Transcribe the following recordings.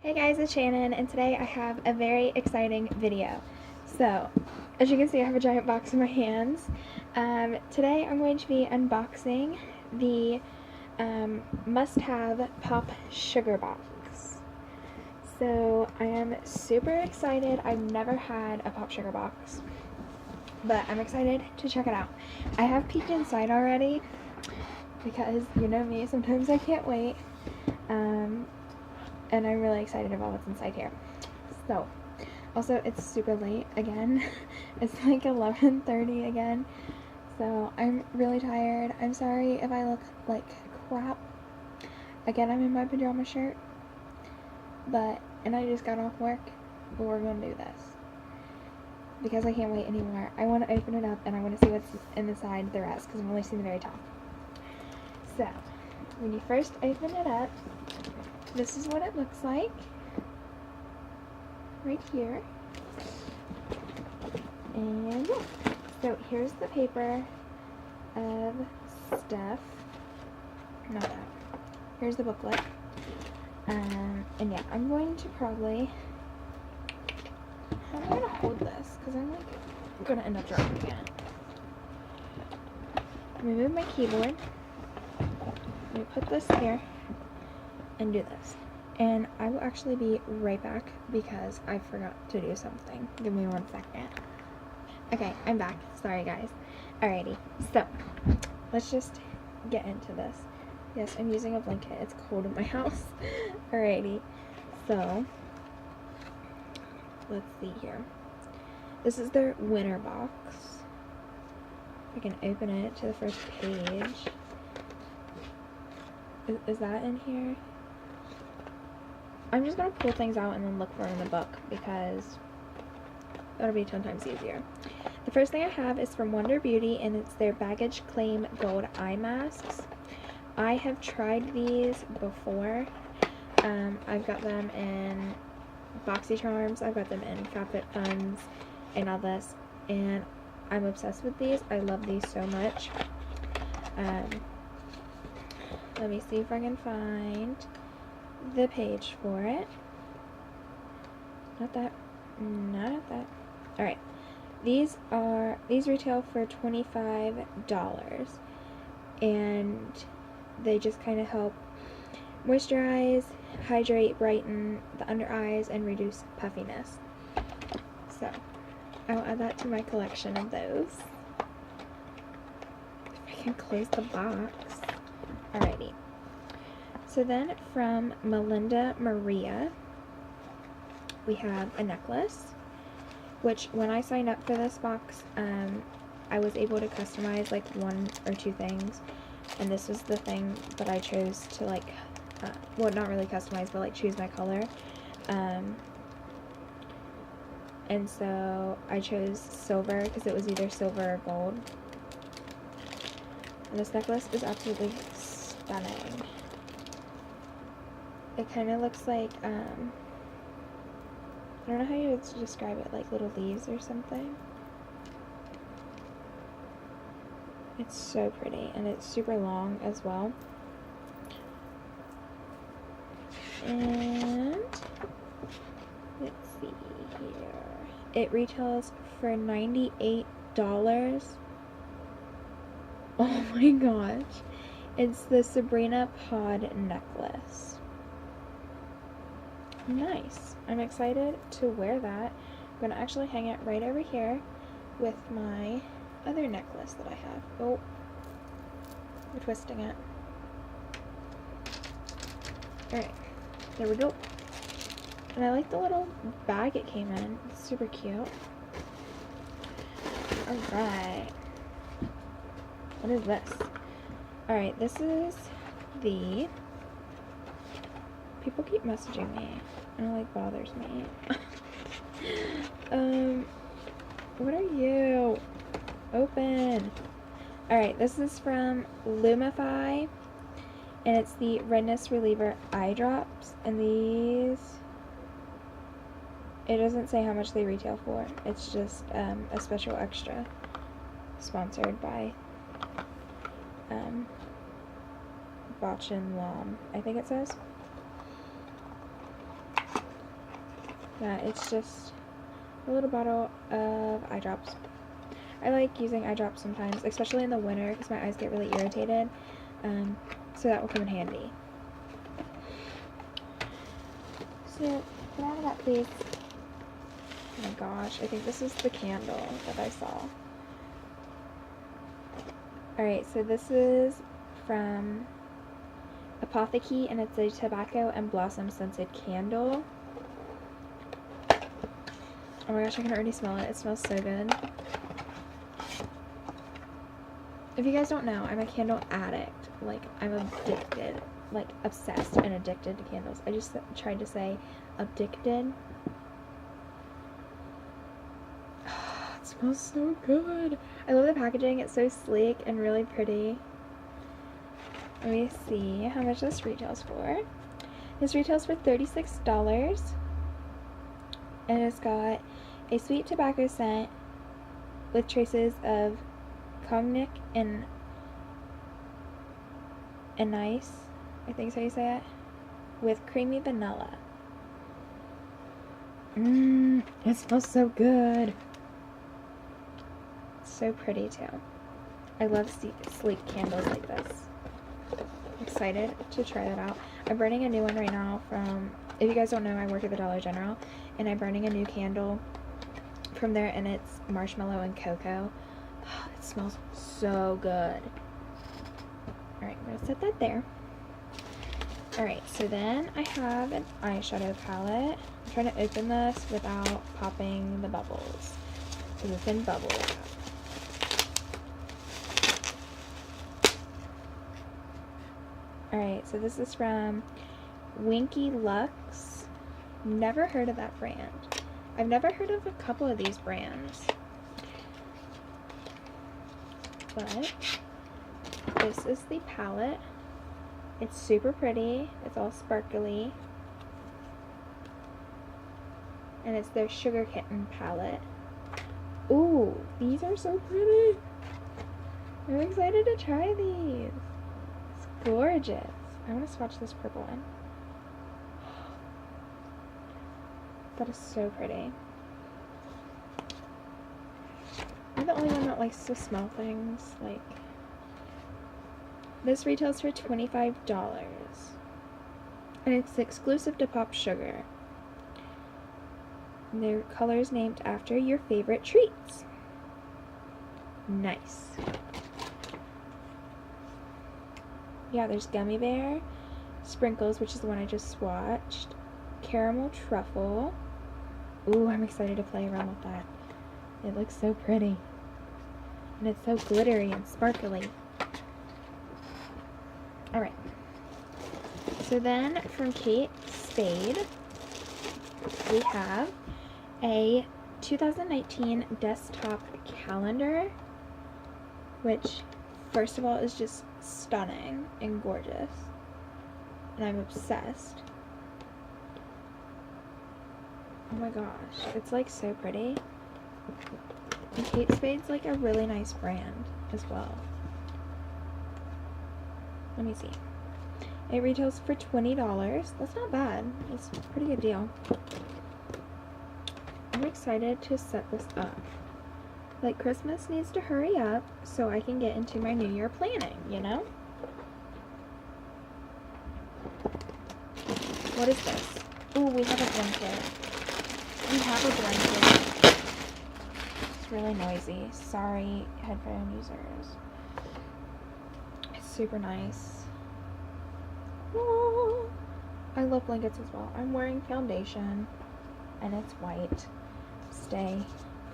Hey guys, it's Shannon, and today I have a very exciting video. So, as you can see, I have a giant box in my hands. Today I'm going to be unboxing the must-have Popsugar box. So, I am super excited. I've never had a Popsugar box, but I'm excited to check it out. I have peeked inside already, because you know me, sometimes I can't wait. And I'm really excited about what's inside here. So, also it's super late again. It's like 11:30 again. So, I'm really tired. I'm sorry if I look like crap. Again, I'm in my pajama shirt. And I just got off work. But we're going to do this. Because I can't wait anymore. I want to open it up and I want to see what's inside the rest. Because I've only seen the very top. So, when you first open it up, this is what it looks like, right here, and yeah, so here's the paper of stuff, not that, here's the booklet, and yeah, I'm going to probably, how am I going to hold this, because I'm like, going to end up dropping it. Let me move my keyboard, let me put this here, and do this. And I will actually be right back because I forgot to do something. Give me 1 second. Okay, I'm back. Sorry guys. Alrighty, so let's just get into this. Yes, I'm using a blanket. It's cold in my house. Alrighty, so let's see here. This is their winner box. I can open it to the first page. Is that in here? I'm just going to pull things out and then look for them in the book because that'll be 10 times easier. The first thing I have is from Wonder Beauty, and it's their Baggage Claim Gold Eye Masks. I have tried these before. I've got them in BoxyCharms, I've got them in FabFitFun, and all this, and I'm obsessed with these. I love these so much. Let me see if I can find the page for it. Not that. Alright. These retail for $25, and they just kind of help moisturize, hydrate, brighten the under eyes, and reduce puffiness. So, I will add that to my collection of those. If I can close the box. Alrighty. So then from Melinda Maria, we have a necklace, which when I signed up for this box, I was able to customize like 1 or 2 things, and this was the thing that I chose to like, well, not really customize, but like choose my color, and so I chose silver because it was either silver or gold, and this necklace is absolutely stunning. It kind of looks like, I don't know how you would describe it, like little leaves or something. It's so pretty, and it's super long as well. And let's see here. It retails for $98. Oh my gosh. It's the Sabrina Pod necklace. Nice. I'm excited to wear that. I'm going to actually hang it right over here with my other necklace that I have. Oh, we're twisting it. Alright, there we go. And I like the little bag it came in. It's super cute. Alright. What is this? Alright, this is the... People keep messaging me, and it like bothers me. What are you? Open. Alright, this is from Lumify, and it's the Redness Reliever Eye Drops, and these, it doesn't say how much they retail for. It's just a special extra, sponsored by Botch and Lom, I think it says. that it's just a little bottle of eye drops. I like using eye drops sometimes, especially in the winter because my eyes get really irritated. So that will come in handy. So, can I have that, please? Oh my gosh, I think this is the candle that I saw. Alright, so this is from Apothecary, and it's a tobacco and blossom scented candle. Oh my gosh, I can already smell it. It smells so good. If you guys don't know, I'm a candle addict. Like, I'm addicted. Like, obsessed and addicted to candles. I just tried to say addicted. It smells so good. I love the packaging. It's so sleek and really pretty. Let me see how much this retails for. This retails for $36. And it's got a sweet tobacco scent with traces of cognac and anise, I think is how you say it, with creamy vanilla. It smells so good. It's so pretty too. I love sleek candles like this. I'm excited to try that out. I'm burning a new one right now from, if you guys don't know, I work at the Dollar General, and I'm burning a new candle from there, and it's marshmallow and cocoa. It smells so good. Alright, I'm going to set that there. Alright, so then I have an eyeshadow palette. I'm trying to open this without popping the bubbles, because it's in bubble wrap. Alright, so this is from Winky Lux. Never heard of that brand. I've never heard of a couple of these brands. But this is the palette. It's super pretty. It's all sparkly. And it's their Sugar Kitten palette. Ooh, these are so pretty. I'm excited to try these. It's gorgeous. I want to swatch this purple one. That is so pretty. I'm the only one that likes to smell things. Like, this retails for $25. And it's exclusive to Popsugar. And their colors named after your favorite treats. Nice. Yeah, there's Gummy Bear, Sprinkles, which is the one I just swatched, Caramel Truffle. Ooh, I'm excited to play around with that. It looks so pretty. And it's so glittery and sparkly. Alright. So then, from Kate Spade, we have a 2019 desktop calendar, which, first of all, is just stunning and gorgeous. And I'm obsessed. Oh my gosh, it's like so pretty. And Kate Spade's like a really nice brand as well. Let me see. It retails for $20. That's not bad. It's a pretty good deal. I'm excited to set this up. Like, Christmas needs to hurry up so I can get into my New Year planning, you know? What is this? Ooh, we have a blanket. We have a blanket. It's really noisy. Sorry, headphone users. It's super nice. Oh, I love blankets as well. I'm wearing foundation, and it's white. Stay,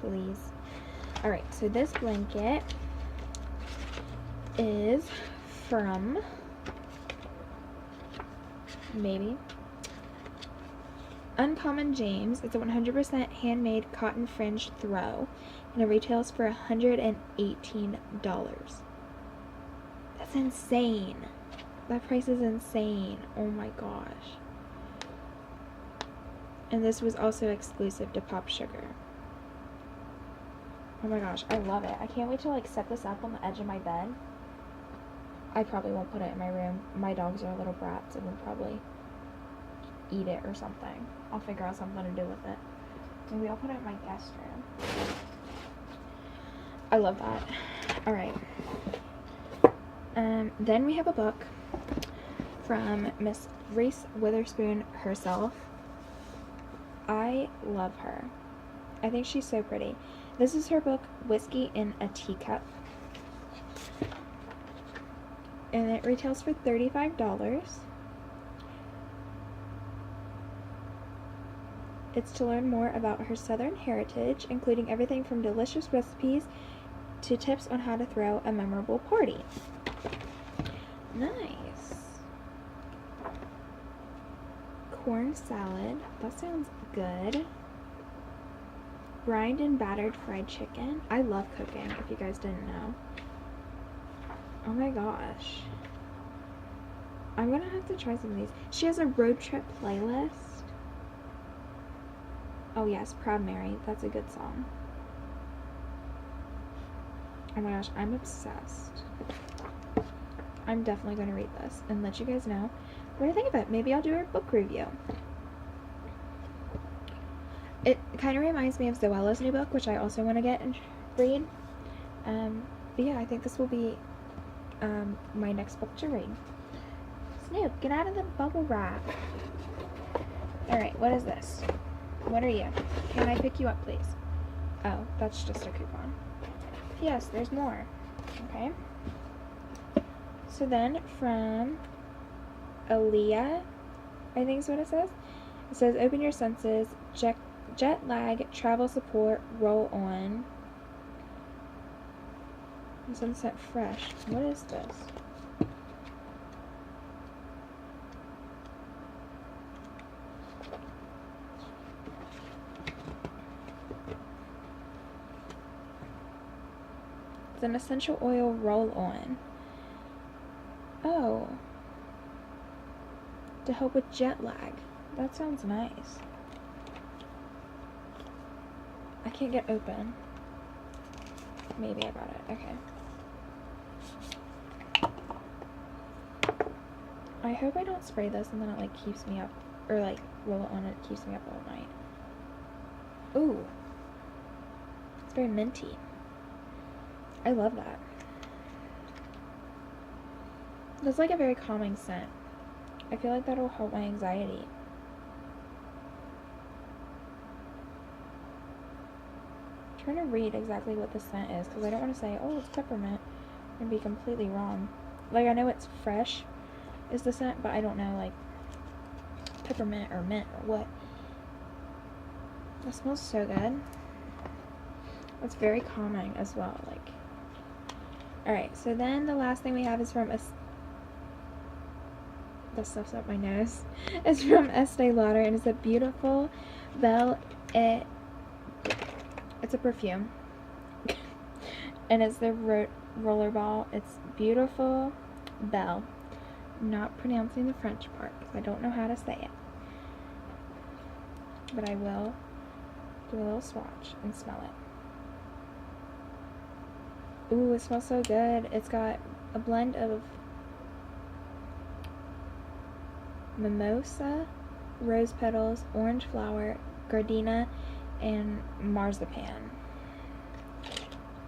please. Alright, so this blanket is from, maybe, Uncommon James. It's a 100% handmade cotton fringe throw, and it retails for $118. That's insane. That price is insane. Oh my gosh. And this was also exclusive to Popsugar. Oh my gosh, I love it. I can't wait to like set this up on the edge of my bed. I probably won't put it in my room. My dogs are little brats and would probably eat it or something. I'll figure out something to do with it. Maybe I'll put it in my guest room. I love that. Alright. Then we have a book from Miss Reese Witherspoon herself. I love her. I think she's so pretty. This is her book, Whiskey in a Teacup. And it retails for $35. It's to learn more about her Southern heritage, including everything from delicious recipes to tips on how to throw a memorable party. Nice. Corn salad. That sounds good. Brined and battered fried chicken. I love cooking, if you guys didn't know. Oh my gosh. I'm gonna have to try some of these. She has a road trip playlist. Oh yes, Proud Mary. That's a good song. Oh my gosh, I'm obsessed. I'm definitely going to read this and let you guys know what I think of it. Maybe I'll do a book review. It kind of reminds me of Zoella's new book, which I also want to get and read. But yeah, I think this will be my next book to read. Snoop, get out of the bubble wrap. Alright, what is this? What are you? Can I pick you up, please? Oh, that's just a coupon. Yes, there's more. Okay. So then from Aaliyah, I think is what it says. It says, open your senses, jet lag, travel support, roll on. Sunset Fresh. What is this? It's an essential oil roll-on. Oh. To help with jet lag. That sounds nice. I can't get open. Maybe I got it. Okay. I hope I don't spray this and then it like keeps me up, or like roll it on and it keeps me up all night. Ooh. It's very minty. I love that. That's like a very calming scent. I feel like that'll help my anxiety. I'm trying to read exactly what the scent is because I don't want to say, oh, it's peppermint, and be completely wrong. Like, I know it's fresh is the scent, but I don't know, like, peppermint or mint or what. That smells so good. It's very calming as well, like. Alright, so then the last thing we have is from that stuff's up my nose. It's from Estee Lauder, and it's a beautiful Belle et... It's a perfume. And it's the rollerball. It's beautiful Belle. I'm not pronouncing the French part because I don't know how to say it. But I will do a little swatch and smell it. Ooh, it smells so good. It's got a blend of mimosa, rose petals, orange flower, gardenia, and marzipan.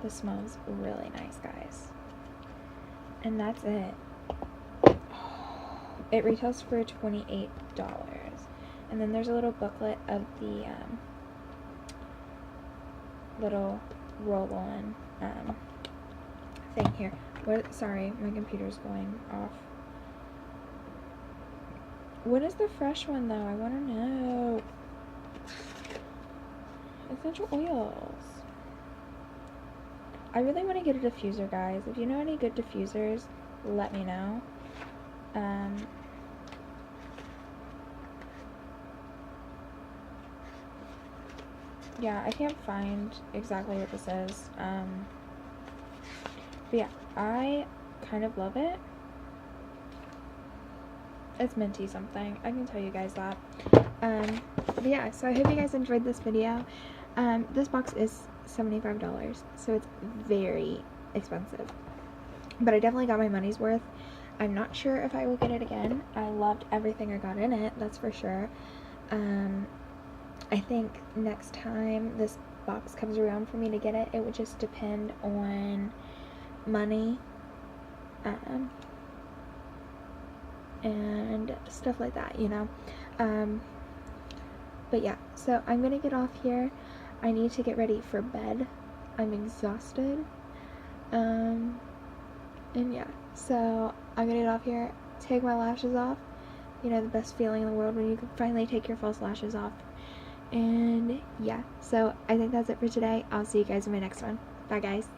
This smells really nice, guys. And that's it. It retails for $28. And then there's a little booklet of the little roll-on thing here. What? Sorry, my computer's going off. What is the fresh one though? I want to know. Essential oils. I really want to get a diffuser, guys. If you know any good diffusers, let me know. Yeah, I can't find exactly what this is. But yeah, I kind of love it. It's minty something. I can tell you guys that. But yeah, so I hope you guys enjoyed this video. This box is $75, so it's very expensive. But I definitely got my money's worth. I'm not sure if I will get it again. I loved everything I got in it, that's for sure. I think next time this box comes around for me to get it, it would just depend on money, and stuff like that, you know. But yeah, so I'm gonna get off here. I need to get ready for bed. I'm exhausted. And yeah, so I'm gonna get off here, take my lashes off. You know, the best feeling in the world when you can finally take your false lashes off. And yeah, so I think that's it for today. I'll see you guys in my next one. Bye, guys.